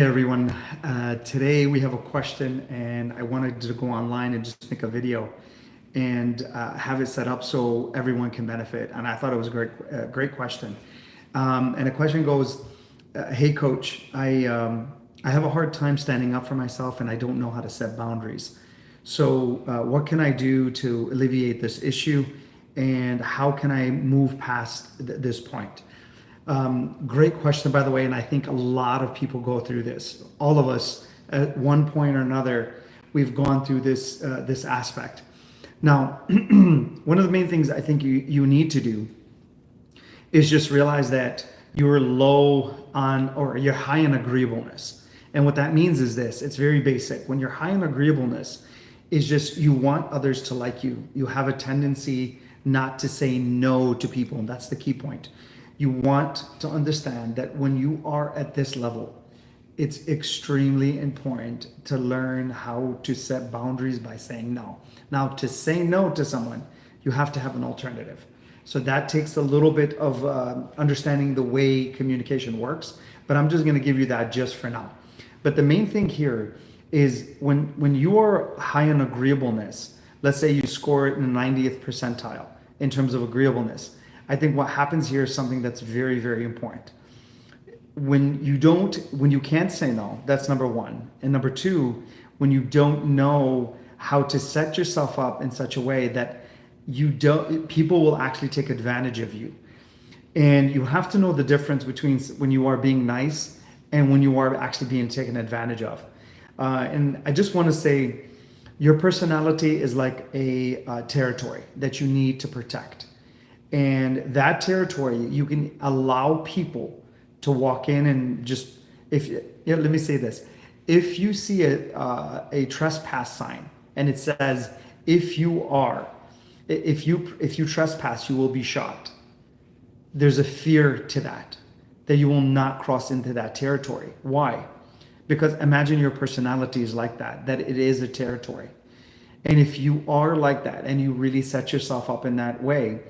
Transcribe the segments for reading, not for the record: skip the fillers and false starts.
Hey everyone, today we have a question and I wanted to go online and just make a video and have it set up so everyone can benefit. And I thought it was a great question. And the question goes, hey coach, I have a hard time standing up for myself and I don't know how to set boundaries. So what can I do to alleviate this issue and how can I move past this point? Great question, by the way, and I think a lot of people go through this. All of us, at one point or another, we've gone through this aspect. Now, one of the main things I think you need to do is just realize that you're low on or you're high in agreeableness. And what that means is this: it's very basic. When you're high in agreeableness, is just you want others to like you. You have a tendency not to say no to people, and that's the key point. You want to understand that when you are at this level, it's extremely important to learn how to set boundaries by saying no. Now, to say no to someone, you have to have an alternative. So that takes a little bit of understanding the way communication works, but I'm just going to give you that just for now. But the main thing here is when you are high in agreeableness, let's say you score it in the 90th percentile in terms of agreeableness, I think what happens here is something that's very, very important. When you can't say no, that's number one. And number two, when you don't know how to set yourself up in such a way that people will actually take advantage of you. And you have to know the difference between when you are being nice and when you are actually being taken advantage of. And I just want to say, your personality is like a territory that you need to protect. And that territory, you can allow people to walk in and just, let me say this. If you see a trespass sign and it says, if you trespass, you will be shot. There's a fear to that you will not cross into that territory. Why? Because imagine your personality is like that it is a territory. And if you are like that and you really set yourself up in that way,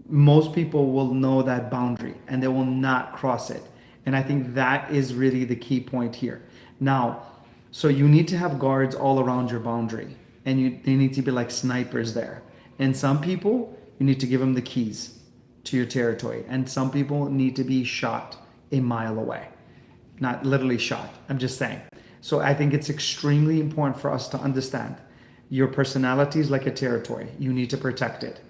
most people will know that boundary and they will not cross it. And I think that is really the key point here. Now, so you need to have guards all around your boundary, and they need to be like snipers there. And some people, you need to give them the keys to your territory, and some people need to be shot a mile away. Not literally shot, I'm just saying. So I think it's extremely important for us to understand your personality is like a territory. You need to protect it.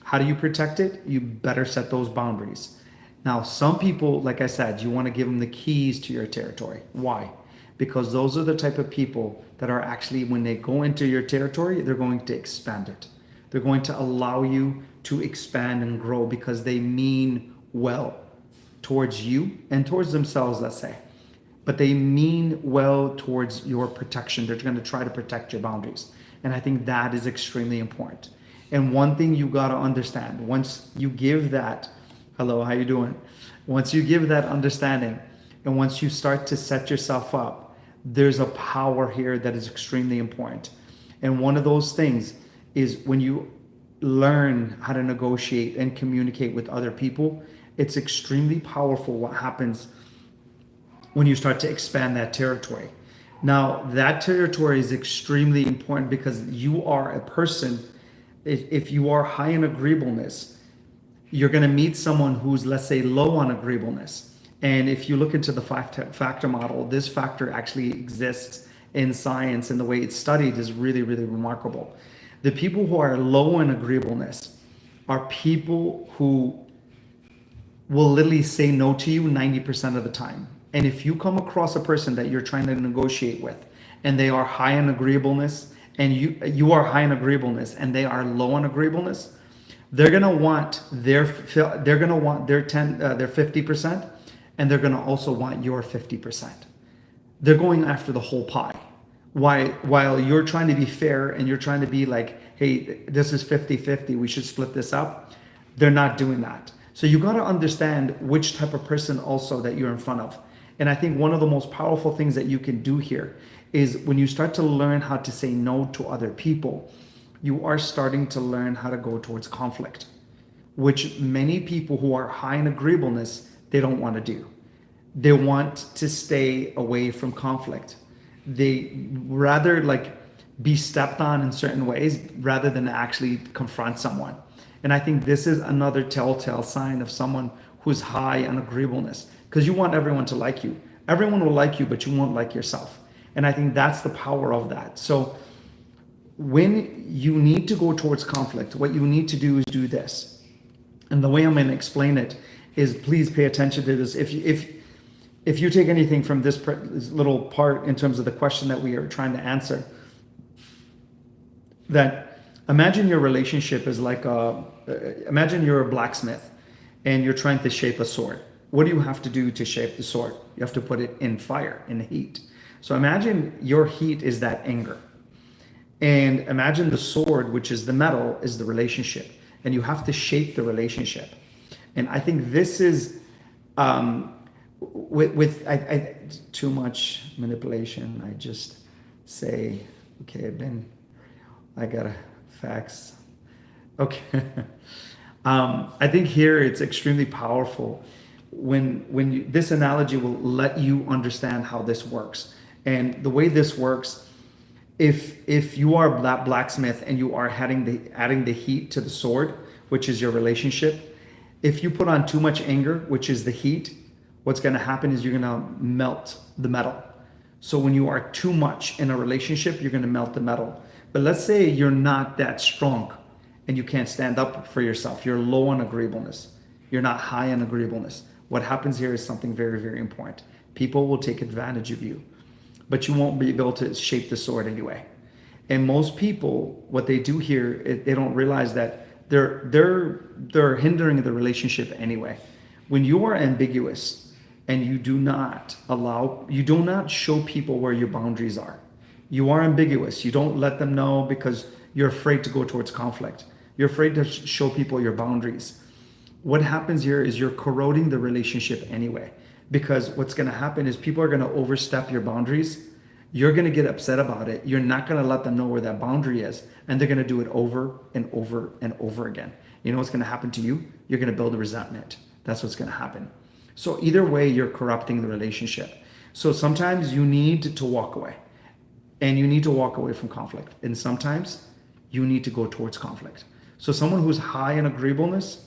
How do you protect it? You better set those boundaries. Now, some people, like I said, you want to give them the keys to your territory. Why? Because those are the type of people that are actually, when they go into your territory, they're going to expand it. They're going to allow you to expand and grow because they mean well towards you and towards themselves, let's say. But they mean well towards your protection. They're going to try to protect your boundaries. And I think that is extremely important. And one thing you got to understand, once you give that, hello, how you doing? Once you give that understanding and once you start to set yourself up, there's a power here that is extremely important. And one of those things is when you learn how to negotiate and communicate with other people, it's extremely powerful what happens when you start to expand that territory. Now, that territory is extremely important because you are a person. If you are high in agreeableness, you're going to meet someone who's, let's say, low on agreeableness. And if you look into the factor model, this factor actually exists in science, and the way it's studied is really, really remarkable. The people who are low in agreeableness are people who will literally say no to you 90% of the time. And if you come across a person that you're trying to negotiate with and they are high in agreeableness, and you are high in agreeableness and they are low on agreeableness, they're gonna want their 50%, and they're gonna also want your 50%. They're going after the whole pie. While you're trying to be fair and you're trying to be like, hey, this is 50-50, we should split this up. They're not doing that. So you got to understand which type of person also that you're in front of. And I think one of the most powerful things that you can do here is when you start to learn how to say no to other people, you are starting to learn how to go towards conflict, which many people who are high in agreeableness, they don't want to do. They want to stay away from conflict. They rather like be stepped on in certain ways rather than actually confront someone. And I think this is another telltale sign of someone who's high on agreeableness, because you want everyone to like you. Everyone will like you, but you won't like yourself. And I think that's the power of that. So when you need to go towards conflict, what you need to do is do this. And the way I'm going to explain it is, please pay attention to this. If you take anything from this little part in terms of the question that we are trying to answer, that imagine your relationship is like imagine you're a blacksmith and you're trying to shape a sword. What do you have to do to shape the sword? You have to put it in fire, in heat. So imagine your heat is that anger. And imagine the sword, which is the metal, is the relationship. And you have to shape the relationship. And I think this is with too much manipulation. I just say, okay, I got a fax. Okay. I think here it's extremely powerful when this analogy will let you understand how this works. And the way this works, if you are that blacksmith and you are adding the heat to the sword, which is your relationship, if you put on too much anger, which is the heat, what's going to happen is you're going to melt the metal. So when you are too much in a relationship, you're going to melt the metal. But let's say you're not that strong and you can't stand up for yourself. You're low on agreeableness. You're not high on agreeableness. What happens here is something very, very important. People will take advantage of you, but you won't be able to shape the sword anyway. And most people, what they do here, they don't realize that they're hindering the relationship anyway. When you are ambiguous and you do not show people where your boundaries are. You are ambiguous. You don't let them know because you're afraid to go towards conflict. You're afraid to show people your boundaries. What happens here is you're corroding the relationship anyway, because what's going to happen is people are going to overstep your boundaries. You're going to get upset about it. You're not going to let them know where that boundary is, and they're going to do it over and over and over again. You know what's going to happen to you? You're going to build a resentment. That's what's going to happen. So either way, you're corrupting the relationship. So sometimes you need to walk away, and you need to walk away from conflict. And sometimes you need to go towards conflict. So someone who's high in agreeableness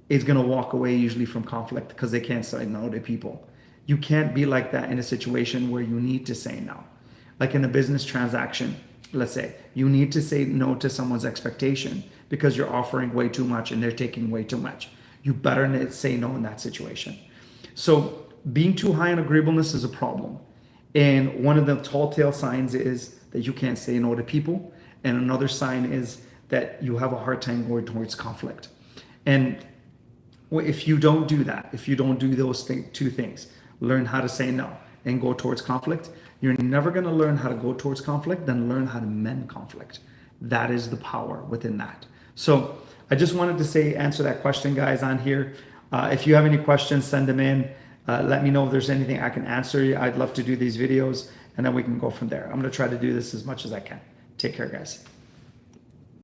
is going to walk away usually from conflict because they can't say no to people. You can't be like that in a situation where you need to say no. Like in a business transaction, let's say you need to say no to someone's expectation because you're offering way too much and they're taking way too much. You better say no in that situation. So being too high in agreeableness is a problem. And one of the tall tale signs is that you can't say no to people. And another sign is that you have a hard time going towards conflict. And if you don't do that, if you don't do those two things, learn how to say no and go towards conflict, you're never going to learn how to go towards conflict, then learn how to mend conflict. That is the power within that. So I just wanted to answer that question, guys, on here. If you have any questions, send them in. Let me know if there's anything I can answer. I'd love to do these videos, and then we can go from there. I'm going to try to do this as much as I can. Take care, guys.